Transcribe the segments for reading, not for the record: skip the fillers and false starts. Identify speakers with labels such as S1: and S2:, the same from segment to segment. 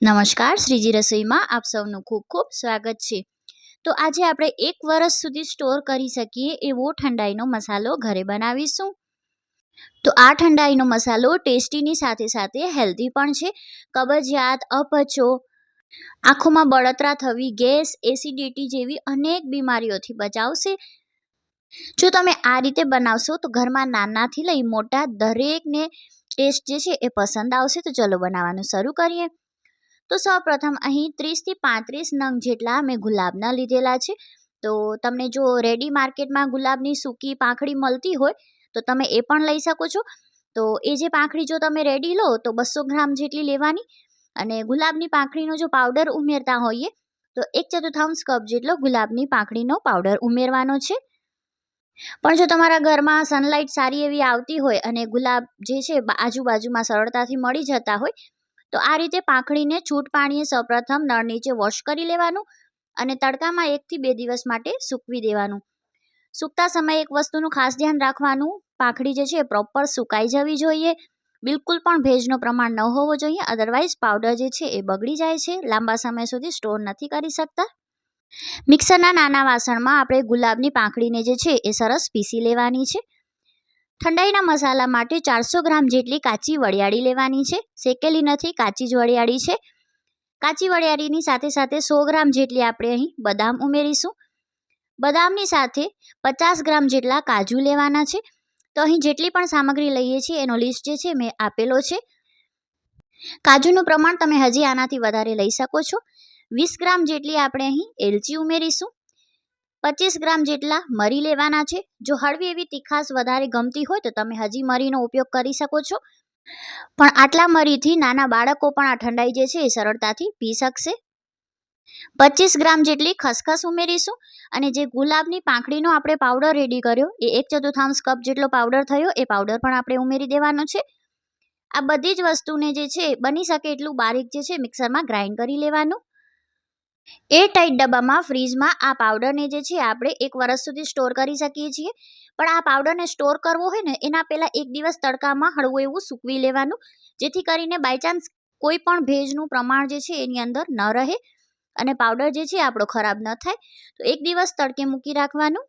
S1: નમસ્કાર, શ્રીજી રસોઈમાં આપ સૌનું ખૂબ ખૂબ સ્વાગત છે। તો આજે આપણે 1 વર્ષ સુધી સ્ટોર કરી શકીએ એવો ઠંડાઈનો મસાલો ઘરે બનાવીશું। તો આ ઠંડાઈનો મસાલો ટેસ્ટીની સાથે સાથે હેલ્ધી પણ છે। કબજિયાત, અપચો, આંખોમાં બળતરા થવી, ગેસ, એસિડિટી જેવી અનેક બીમારીઓથી બચાવશે। જો તમે આ રીતે બનાવશો તો ઘરમાં નાનાથી લઈ મોટા દરેકને ટેસ્ટ જે છે એ પસંદ આવશે। તો ચલો બનાવવાનું શરૂ કરીએ। તો સૌપ્રથમ અહીં 30 થી 35 નંગ જેટલા મેં ગુલાબના લીધેલા છે। તો તમને જો રેડી માર્કેટમાં ગુલાબની સૂકી પાંખડી મળતી હોય તો તમે એ પણ લઈ શકો છો। તો એ જે પાંખડી જો તમે રેડી લો તો 200 ગ્રામ જેટલી લેવાની, અને ગુલાબની પાંખડીનો જો પાવડર ઉમેરતા હોઈએ તો 1/4 કપ જેટલો ગુલાબની પાંખડીનો પાવડર ઉમેરવાનો છે। પણ જો તમારા ઘરમાં સનલાઇટ સારી એવી આવતી હોય અને ગુલાબ જે છે આજુબાજુમાં સરળતાથી મળી જતા હોય તો આ રીતે પાંખડીને છૂટ પાણીએ સૌપ્રથમ નળ નીચે વોશ કરી લેવાનું અને તડકામાં 1 થી 2 દિવસ માટે સૂકવી દેવાનું। સૂકતા સમયે એક વસ્તુનું ખાસ ધ્યાન રાખવાનું, પાંખડી જે છે પ્રોપર સુકાઈ જવી જોઈએ। બિલકુલ પણ ભેજનો પ્રમાણ ન હોવો જોઈએ, અધરવાઇઝ પાવડર જે છે એ બગડી જાય છે, લાંબા સમય સુધી સ્ટોર નથી કરી શકતા। મિક્સરના નાના વાસણમાં આપણે ગુલાબની પાંખડીને જે છે એ સરસ પીસી લેવાની છે। ઠંડાઈના મસાલા માટે 400 ગ્રામ જેટલી કાચી વરિયાળી લેવાની છે। શેકેલી નથી, કાચી જ વરિયાળી છે। કાચી વરિયાળીની સાથે સાથે 100 ગ્રામ જેટલી આપણે અહીં બદામ ઉમેરીશું। બદામની સાથે 50 ગ્રામ જેટલા કાજુ લેવાના છે। તો અહીં જેટલી પણ સામગ્રી લઈએ છીએ એનો લિસ્ટ જે છે મેં આપેલો છે। કાજુનું પ્રમાણ તમે હજી આનાથી વધારે લઈ શકો છો। 20 ગ્રામ જેટલી આપણે અહીં એલચી ઉમેરીશું। 25 ગ્રામ જેટલા મરી લેવાના છે। જો હળવી એવી તીખાશ વધારે ગમતી હોય તો તમે હજી મરીનો ઉપયોગ કરી શકો છો, પણ આટલા મરીથી નાના બાળકો પણ આ ઠંડાઈ જે છે એ સરળતાથી પી શકશે। 25 ગ્રામ જેટલી ખસખસ ઉમેરીશું, અને જે ગુલાબની પાંખડીનો આપણે પાવડર રેડી કર્યો એ 1/4 કપ જેટલો પાવડર થયો, એ પાવડર પણ આપણે ઉમેરી દેવાનો છે। આ બધી જ વસ્તુને જે છે બની શકે એટલું બારીક જે છે મિક્સરમાં ગ્રાઇન્ડ કરી લેવાનું। એરટાઇટ ડબ્બામાં ફ્રીજમાં આ પાવડરને જે છે આપણે 1 વર્ષ સુધી સ્ટોર કરી શકીએ છીએ। પણ આ પાવડરને સ્ટોર કરવો હોય ને એના પહેલાં 1 દિવસ તડકામાં હળવું એવું સૂકવી લેવાનું, જેથી કરીને બાયચાન્સ કોઈ પણ ભેજનું પ્રમાણ જે છે એની અંદર ન રહે અને પાવડર જે છે આપણો ખરાબ ન થાય। તો 1 દિવસ તડકે મૂકી રાખવાનું।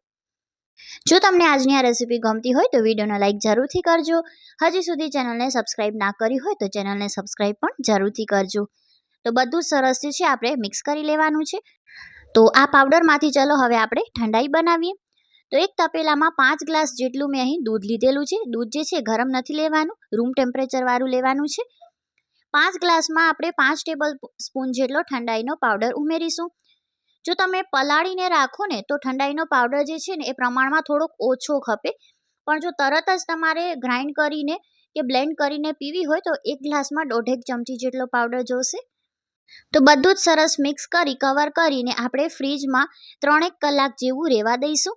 S1: જો તમને આજની આ રેસીપી ગમતી હોય તો વિડીયોને લાઇક જરૂરથી કરજો। હજી સુધી ચેનલને સબસ્ક્રાઇબ ના કરી હોય તો ચેનલને સબસ્ક્રાઇબ પણ જરૂરથી કરજો। તો બધું સરસ જે છે આપણે મિક્સ કરી લેવાનું છે। તો આ પાવડરમાંથી ચલો હવે આપણે ઠંડાઈ બનાવીએ। તો એક તપેલામાં 5 ગ્લાસ જેટલું મેં અહીં દૂધ લીધેલું છે। દૂધ જે છે ગરમ નથી લેવાનું, રૂમ ટેમ્પરેચર વાળું લેવાનું છે। 5 ગ્લાસમાં આપણે 5 ટેબલ સ્પૂન જેટલો ઠંડાઈનો પાવડર ઉમેરીશું। જો તમે પલાળીને રાખો ને તો ઠંડાઈનો પાવડર જે છે ને એ પ્રમાણમાં થોડોક ઓછો ખપે, પણ જો તરત જ તમારે ગ્રાઇન્ડ કરીને કે બ્લેન્ડ કરીને પીવી હોય તો 1 ગ્લાસમાં 1.5 ચમચી જેટલો પાવડર જોશે। તો બધું જ સરસ મિક્સ કરી કવર કરીને આપણે ફ્રીજમાં 3-1 કલાક જેવું રહેવા દઈશું।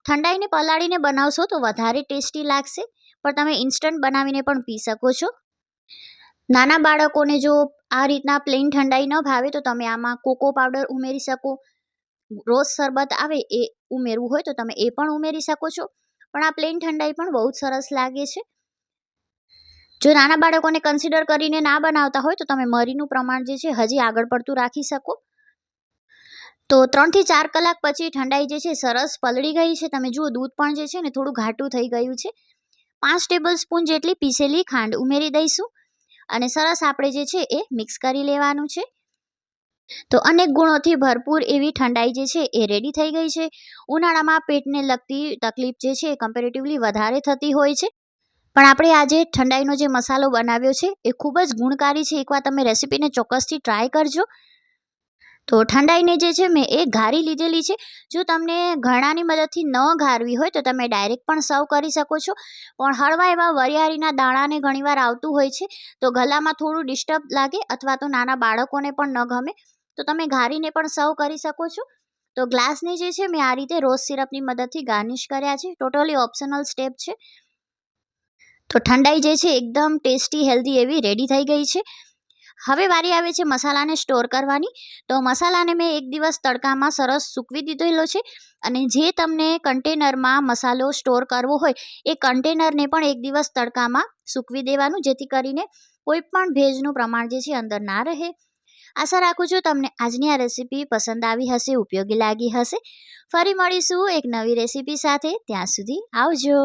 S1: ઠંડાઈને પલાળીને બનાવશો તો વધારે ટેસ્ટી લાગશે, પણ તમે ઇન્સ્ટન્ટ બનાવીને પણ પી શકો છો। નાના બાળકોને જો આ રીતના પ્લેન ઠંડાઈ ન ભાવે તો તમે આમાં કોકો પાવડર ઉમેરી શકો, રોઝ શરબત આવે એ ઉમેરવું હોય તો તમે એ પણ ઉમેરી શકો છો, પણ આ પ્લેન ઠંડાઈ પણ બહુ જ સરસ લાગે છે। જો નાના બાળકોને કન્સિડર કરીને ના બનાવતા હોય તો તમે મરીનું પ્રમાણ જે છે હજી આગળ પડતું રાખી શકો। તો 3 થી 4 કલાક પછી ઠંડાઈ જે છે સરસ પલળી ગઈ છે। તમે જુઓ દૂધ પણ જે છે ને થોડું ઘાટું થઈ ગયું છે। 5 ટેબલ સ્પૂન જેટલી પીસેલી ખાંડ ઉમેરી દઈશું અને સરસ આપણે જે છે એ મિક્સ કરી લેવાનું છે। તો અનેક ગુણોથી ભરપૂર એવી ઠંડાઈ જે છે એ રેડી થઈ ગઈ છે। ઉનાળામાં પેટને લગતી તકલીફ જે છે એ કમ્પેરેટિવલી વધારે થતી હોય છે, પણ આપણે આજે ઠંડાઈનો જે મસાલો બનાવ્યો છે એ ખૂબ જ ગુણકારી છે। એકવાર તમે રેસીપીને ચોક્કસથી ટ્રાય કરજો। તો ઠંડાઈને જે છે મેં એ ઘારી લીધેલી છે। જો તમને ઘરણાની મદદથી ન ઘારવી હોય તો તમે ડાયરેક્ટ પણ સર્વ કરી શકો છો, પણ હળવા એવા વરિયાળીના દાણાને ઘણીવાર આવતું હોય છે તો ગલામાં થોડું ડિસ્ટર્બ લાગે અથવા તો નાના બાળકોને પણ ન ગમે, તો તમે ઘારીને પણ સર્વ કરી શકો છો। તો ગ્લાસને જે છે મેં આ રીતે રોઝ સિરપની મદદથી ગાર્નિશ કર્યા છે। ટોટલી ઓપ્શનલ સ્ટેપ છે। તો ઠંડાઈ જે છે એકદમ ટેસ્ટી હેલ્ધી એવી રેડી થઈ ગઈ છે। હવે વારી આવે છે મસાલાને સ્ટોર કરવાની। તો મસાલાને મેં 1 દિવસ તડકામાં સરસ સૂકવી દીધેલો છે, અને જે તમને કન્ટેનરમાં મસાલો સ્ટોર કરવો હોય એ કન્ટેનરને પણ 1 દિવસ તડકામાં સૂકવી દેવાનું, જેથી કરીને કોઈ પણ ભેજનું પ્રમાણ જે છે અંદર ના રહે. આશા રાખું છું તમને આજની આ રેસીપી પસંદ આવી હશે, ઉપયોગી લાગી હશે. ફરી મળીશું એક નવી રેસીપી સાથે. ત્યાં સુધી આવજો.